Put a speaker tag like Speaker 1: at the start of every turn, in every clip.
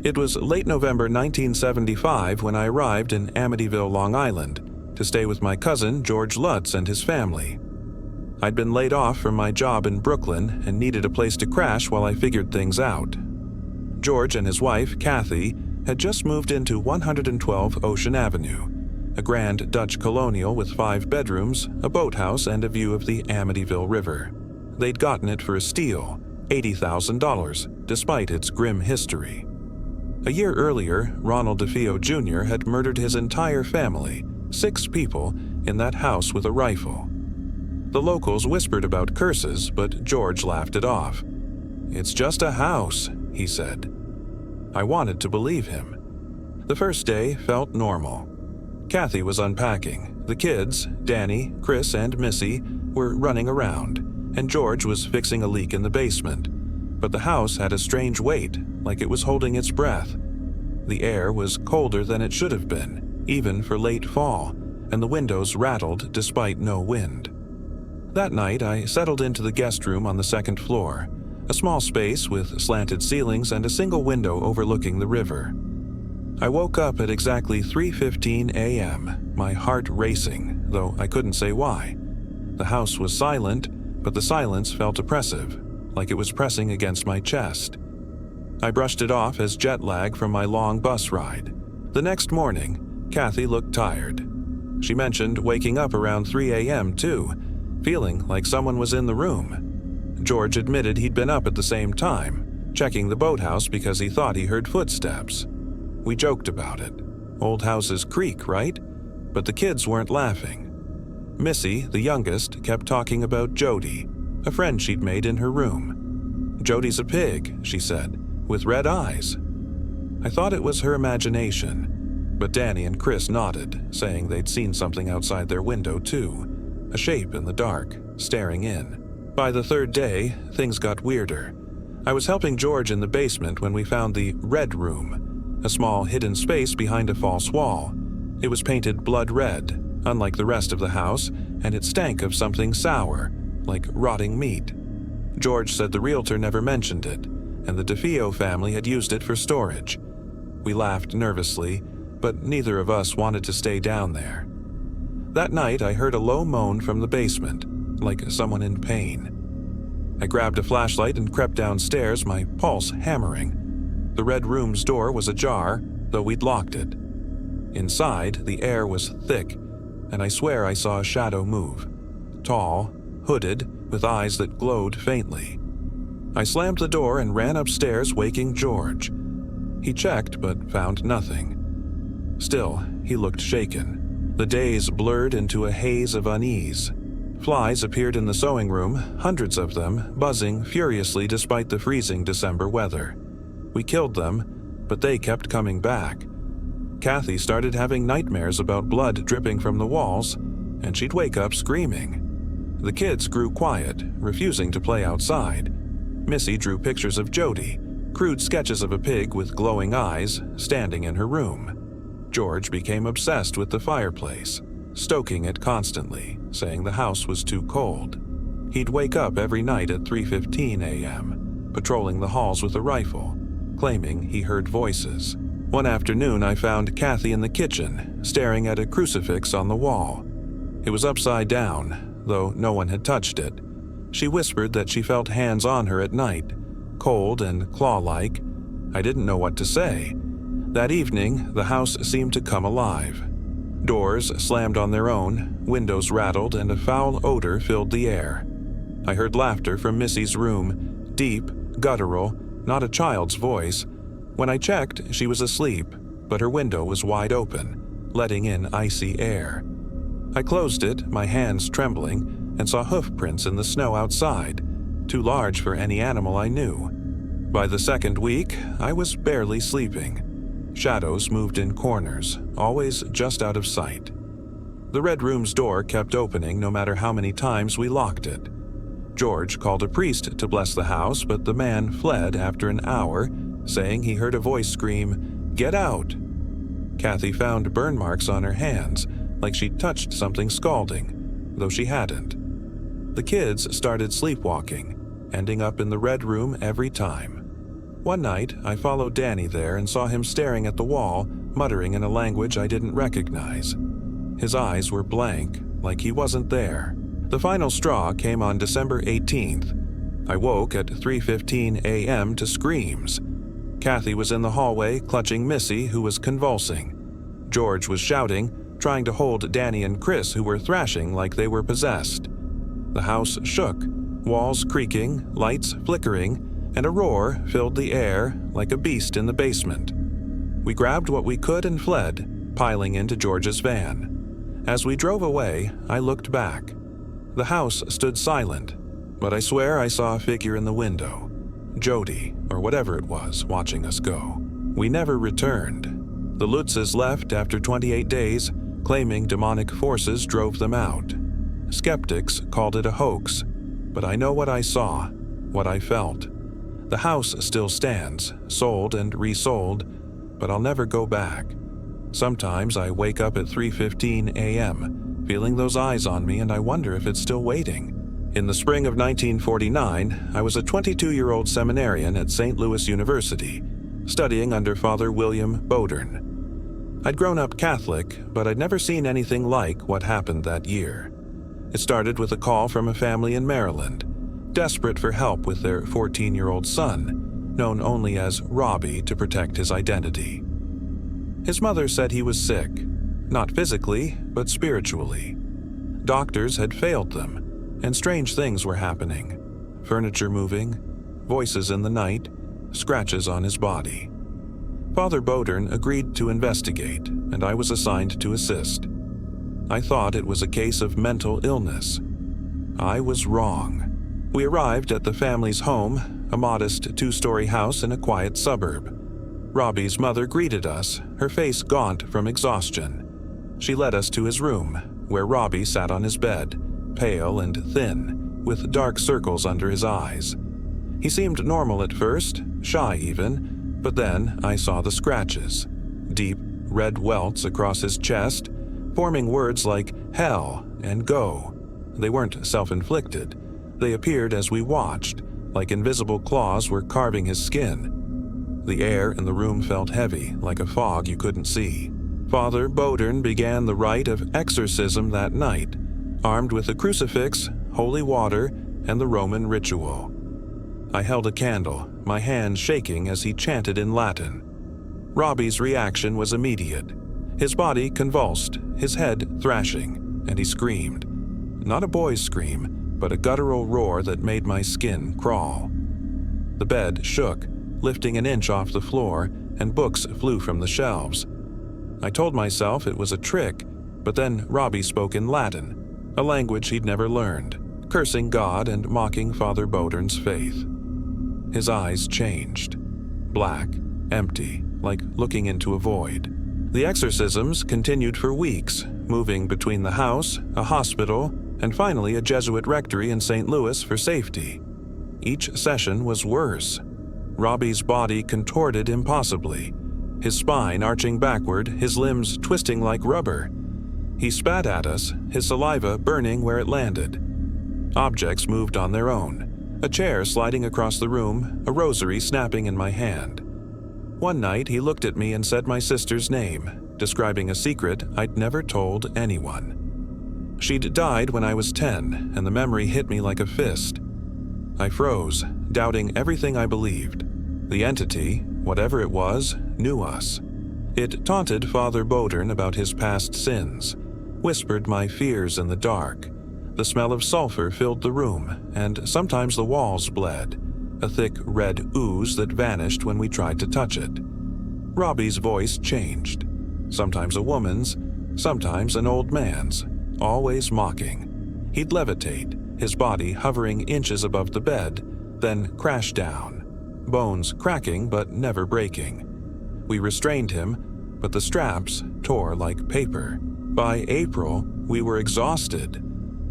Speaker 1: It was late November 1975 when I arrived in Amityville, Long Island, to stay with my cousin George Lutz and his family. I'd been laid off from my job in Brooklyn and needed a place to crash while I figured things out. George and his wife, Kathy, had just moved into 112 Ocean Avenue, a grand Dutch colonial with 5 bedrooms, a boathouse, and a view of the Amityville River. They'd gotten it for a steal, $80,000, despite its grim history. A year earlier, Ronald DeFeo Jr. had murdered his entire family, 6 people, in that house with a rifle. The locals whispered about curses, but George laughed it off. "It's just a house," he said. I wanted to believe him. The first day felt normal. Kathy was unpacking. The kids, Danny, Chris, and Missy, were running around, and George was fixing a leak in the basement. But the house had a strange weight, like it was holding its breath. The air was colder than it should have been, even for late fall, and the windows rattled despite no wind. That night, I settled into the guest room on the 2nd floor, a small space with slanted ceilings and a single window overlooking the river. I woke up at exactly 3:15 a.m., my heart racing, though I couldn't say why. The house was silent, but the silence felt oppressive, like it was pressing against my chest. I brushed it off as jet lag from my long bus ride. The next morning, Kathy looked tired. She mentioned waking up around 3 a.m. too, feeling like someone was in the room. George admitted he'd been up at the same time, checking the boathouse because he thought he heard footsteps. We joked about it. Old houses creak, right? But the kids weren't laughing. Missy, the youngest, kept talking about Jody, a friend she'd made in her room. "Jody's a pig," she said, "with red eyes." I thought it was her imagination, but Danny and Chris nodded, saying they'd seen something outside their window too, a shape in the dark, staring in. By the 3rd day, things got weirder. I was helping George in the basement when we found the Red Room, a small hidden space behind a false wall. It was painted blood red, unlike the rest of the house, and it stank of something sour, like rotting meat. George said the realtor never mentioned it, and the DeFeo family had used it for storage. We laughed nervously, but neither of us wanted to stay down there. That night, I heard a low moan from the basement, like someone in pain. I grabbed a flashlight and crept downstairs, my pulse hammering. The Red Room's door was ajar, though we'd locked it. Inside, the air was thick, and I swear I saw a shadow move. Tall, hooded, with eyes that glowed faintly. I slammed the door and ran upstairs, waking George. He checked, but found nothing. Still, he looked shaken. The days blurred into a haze of unease. Flies appeared in the sewing room, hundreds of them, buzzing furiously despite the freezing December weather. We killed them, but they kept coming back. Kathy started having nightmares about blood dripping from the walls, and she'd wake up screaming. The kids grew quiet, refusing to play outside. Missy drew pictures of Jody, crude sketches of a pig with glowing eyes, standing in her room. George became obsessed with the fireplace, stoking it constantly, saying the house was too cold. He'd wake up every night at 3:15 a.m., patrolling the halls with a rifle, claiming he heard voices. One afternoon, I found Kathy in the kitchen, staring at a crucifix on the wall. It was upside down, though no one had touched it. She whispered that she felt hands on her at night, cold and claw-like. I didn't know what to say. That evening, the house seemed to come alive. Doors slammed on their own, windows rattled, and a foul odor filled the air. I heard laughter from Missy's room, deep, guttural, not a child's voice. When I checked, she was asleep, but her window was wide open, letting in icy air. I closed it, my hands trembling, and saw hoof prints in the snow outside, too large for any animal I knew. By the 2nd week, I was barely sleeping. Shadows moved in corners, always just out of sight. The Red Room's door kept opening no matter how many times we locked it. George called a priest to bless the house, but the man fled after an hour, saying he heard a voice scream, "Get out!" Kathy found burn marks on her hands, like she'd touched something scalding, though she hadn't. The kids started sleepwalking, ending up in the Red Room every time. One night, I followed Danny there and saw him staring at the wall, muttering in a language I didn't recognize. His eyes were blank, like he wasn't there. The final straw came on December 18th. I woke at 3:15 a.m. to screams. Kathy was in the hallway clutching Missy, who was convulsing. George was shouting, trying to hold Danny and Chris, who were thrashing like they were possessed. The house shook, walls creaking, lights flickering, and a roar filled the air like a beast in the basement. We grabbed what we could and fled, piling into George's van. As we drove away, I looked back. The house stood silent, but I swear I saw a figure in the window. Jody, or whatever it was, watching us go. We never returned. The Lutzes left after 28 days, claiming demonic forces drove them out. Skeptics called it a hoax, but I know what I saw, what I felt. The house still stands, sold and resold, but I'll never go back. Sometimes I wake up at 3:15 a.m., feeling those eyes on me, and I wonder if it's still waiting. In the spring of 1949, I was a 22-year-old seminarian at St. Louis University, studying under Father William Bodern. I'd grown up Catholic, but I'd never seen anything like what happened that year. It started with a call from a family in Maryland, desperate for help with their 14-year-old son, known only as Robbie to protect his identity. His mother said he was sick, not physically, but spiritually. Doctors had failed them, and strange things were happening. Furniture moving, voices in the night, scratches on his body. Father Bodern agreed to investigate, and I was assigned to assist. I thought it was a case of mental illness. I was wrong. We arrived at the family's home, a modest 2-story house in a quiet suburb. Robbie's mother greeted us, her face gaunt from exhaustion. She led us to his room, where Robbie sat on his bed, pale and thin, with dark circles under his eyes. He seemed normal at first, shy even, but then I saw the scratches, deep red welts across his chest, forming words like hell and go. They weren't self-inflicted. They appeared as we watched, like invisible claws were carving his skin. The air in the room felt heavy, like a fog you couldn't see. Father Bodern began the rite of exorcism that night, armed with a crucifix, holy water, and the Roman ritual. I held a candle, my hand shaking as he chanted in Latin. Robbie's reaction was immediate. His body convulsed, his head thrashing, and he screamed. Not a boy's scream, but a guttural roar that made my skin crawl. The bed shook, lifting an inch off the floor, and books flew from the shelves. I told myself it was a trick, but then Robbie spoke in Latin, a language he'd never learned, cursing God and mocking Father Bodern's faith. His eyes changed. Black, empty, like looking into a void. The exorcisms continued for weeks, moving between the house, a hospital, and finally a Jesuit rectory in St. Louis for safety. Each session was worse. Robbie's body contorted impossibly, his spine arching backward, his limbs twisting like rubber. He spat at us, his saliva burning where it landed. Objects moved on their own, a chair sliding across the room, a rosary snapping in my hand. One night he looked at me and said my sister's name, describing a secret I'd never told anyone. She'd died when I was 10, and the memory hit me like a fist. I froze, doubting everything I believed. The entity, whatever it was, knew us. It taunted Father Bodern about his past sins, whispered my fears in the dark. The smell of sulfur filled the room, and sometimes the walls bled, a thick red ooze that vanished when we tried to touch it. Robbie's voice changed, sometimes a woman's, sometimes an old man's, always mocking. He'd levitate, his body hovering inches above the bed, then crash down, bones cracking but never breaking. We restrained him, but the straps tore like paper. By April, we were exhausted.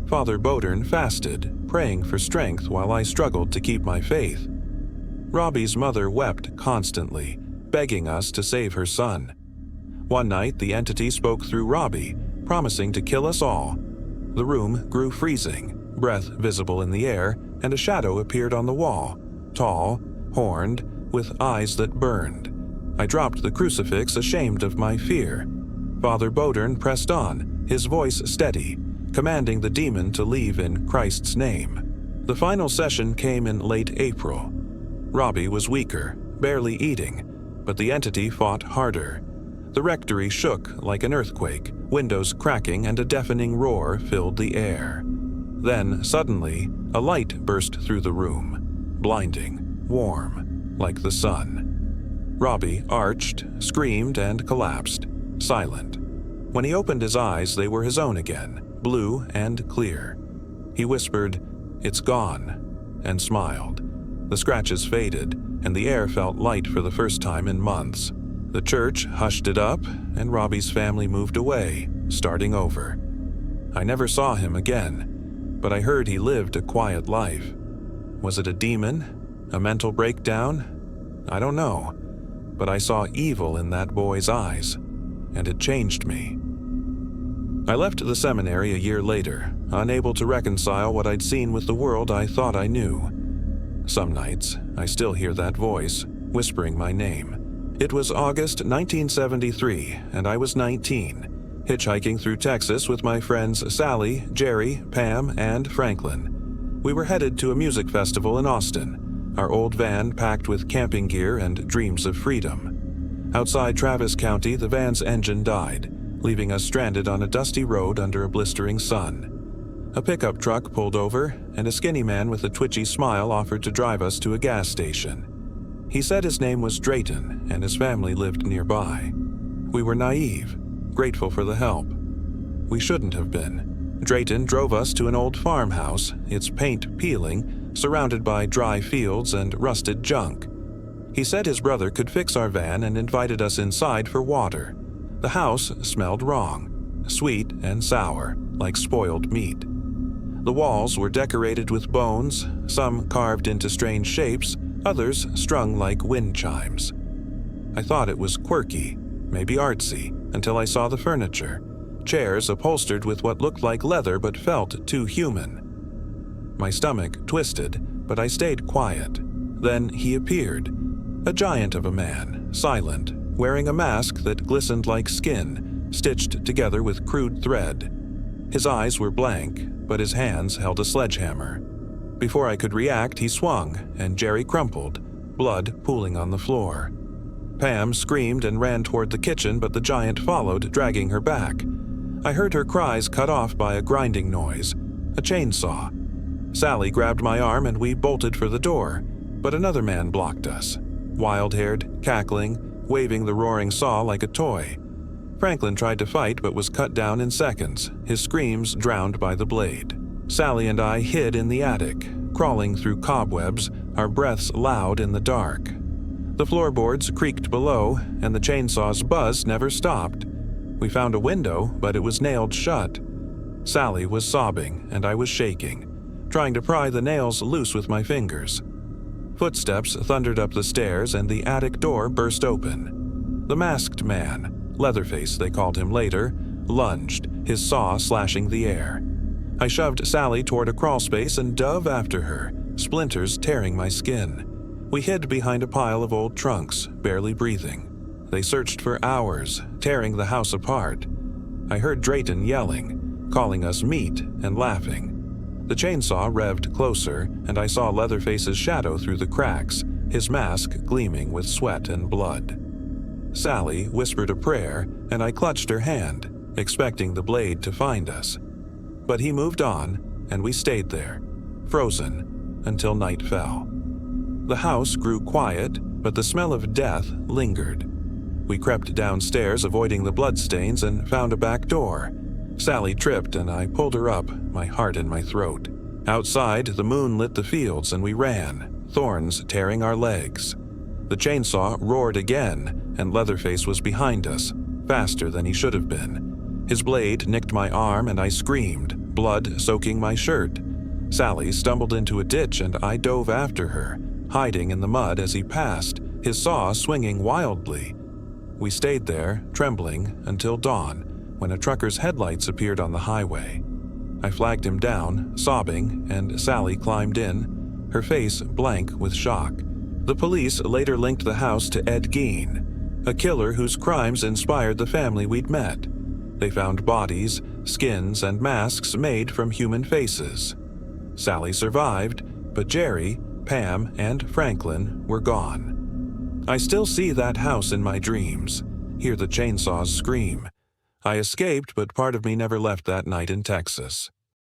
Speaker 1: Father Bodern fasted, praying for strength while I struggled to keep my faith. Robbie's mother wept constantly, begging us to save her son. One night, the entity spoke through Robbie, promising to kill us all. The room grew freezing, breath visible in the air, and a shadow appeared on the wall, tall, horned, with eyes that burned. I dropped the crucifix, ashamed of my fear. Father Bodern pressed on, his voice steady, commanding the demon to leave in Christ's name. The final session came in late April. Robbie was weaker, barely eating, but the entity fought harder. The rectory shook like an earthquake, windows cracking and a deafening roar filled the air. Then, suddenly, a light burst through the room, blinding, warm, like the sun. Robbie arched, screamed, and collapsed, silent. When he opened his eyes, they were his own again, blue and clear. He whispered, "It's gone," and smiled. The scratches faded, and the air felt light for the first time in months. The church hushed it up, and Robbie's family moved away, starting over. I never saw him again, but I heard he lived a quiet life. Was it a demon? A mental breakdown? I don't know, but I saw evil in that boy's eyes, and it changed me. I left the seminary a year later, unable to reconcile what I'd seen with the world I thought I knew. Some nights, I still hear that voice, whispering my name. It was August 1973, and I was 19, hitchhiking through Texas with my friends Sally, Jerry, Pam, and Franklin. We were headed to a music festival in Austin, our old van packed with camping gear and dreams of freedom. Outside Travis County, the van's engine died, leaving us stranded on a dusty road under a blistering sun. A pickup truck pulled over, and a skinny man with a twitchy smile offered to drive us to a gas station. He said his name was Drayton, and his family lived nearby. We were naive, grateful for the help. We shouldn't have been. Drayton drove us to an old farmhouse, its paint peeling, surrounded by dry fields and rusted junk. He said his brother could fix our van and invited us inside for water. The house smelled wrong, sweet and sour, like spoiled meat. The walls were decorated with bones, some carved into strange shapes, others strung like wind chimes. I thought it was quirky, maybe artsy, until I saw the furniture. Chairs upholstered with what looked like leather but felt too human. My stomach twisted, but I stayed quiet. Then he appeared, a giant of a man, silent, wearing a mask that glistened like skin, stitched together with crude thread. His eyes were blank, but his hands held a sledgehammer. Before I could react, he swung, and Jerry crumpled, blood pooling on the floor. Pam screamed and ran toward the kitchen, but the giant followed, dragging her back. I heard her cries cut off by a grinding noise, a chainsaw. Sally grabbed my arm and we bolted for the door, but another man blocked us, wild-haired, cackling, waving the roaring saw like a toy. Franklin tried to fight but was cut down in seconds, his screams drowned by the blade. Sally and I hid in the attic, crawling through cobwebs, our breaths loud in the dark. The floorboards creaked below, and the chainsaw's buzz never stopped. We found a window, but it was nailed shut. Sally was sobbing, and I was shaking, trying to pry the nails loose with my fingers. Footsteps thundered up the stairs, and the attic door burst open. The masked man, Leatherface they called him later, lunged, his saw slashing the air. I shoved Sally toward a crawlspace and dove after her, splinters tearing my skin. We hid behind a pile of old trunks, barely breathing. They searched for hours, tearing the house apart. I heard Drayton yelling, calling us meat, and laughing. The chainsaw revved closer, and I saw Leatherface's shadow through the cracks, his mask gleaming with sweat and blood. Sally whispered a prayer, and I clutched her hand, expecting the blade to find us. But he moved on, and we stayed there, frozen, until night fell. The house grew quiet, but the smell of death lingered. We crept downstairs, avoiding the bloodstains, and found a back door. Sally tripped, and I pulled her up, my heart in my throat. Outside, the moon lit the fields, and we ran, thorns tearing our legs. The chainsaw roared again, and Leatherface was behind us, faster than he should have been. His blade nicked my arm, and I screamed, blood soaking my shirt. Sally stumbled into a ditch, and I dove after her, hiding in the mud as he passed, his saw swinging wildly. We stayed there, trembling, until dawn, when a trucker's headlights appeared on the highway. I flagged him down, sobbing, and Sally climbed in, her face blank with shock. The police later linked the house to Ed Gein, a killer whose crimes inspired the family we'd met. They found bodies, skins, and masks made from human faces. Sally survived, but Jerry, Pam, and Franklin were gone. I still see that house in my dreams, hear the chainsaws scream. I escaped, but part of me never left that night in Texas.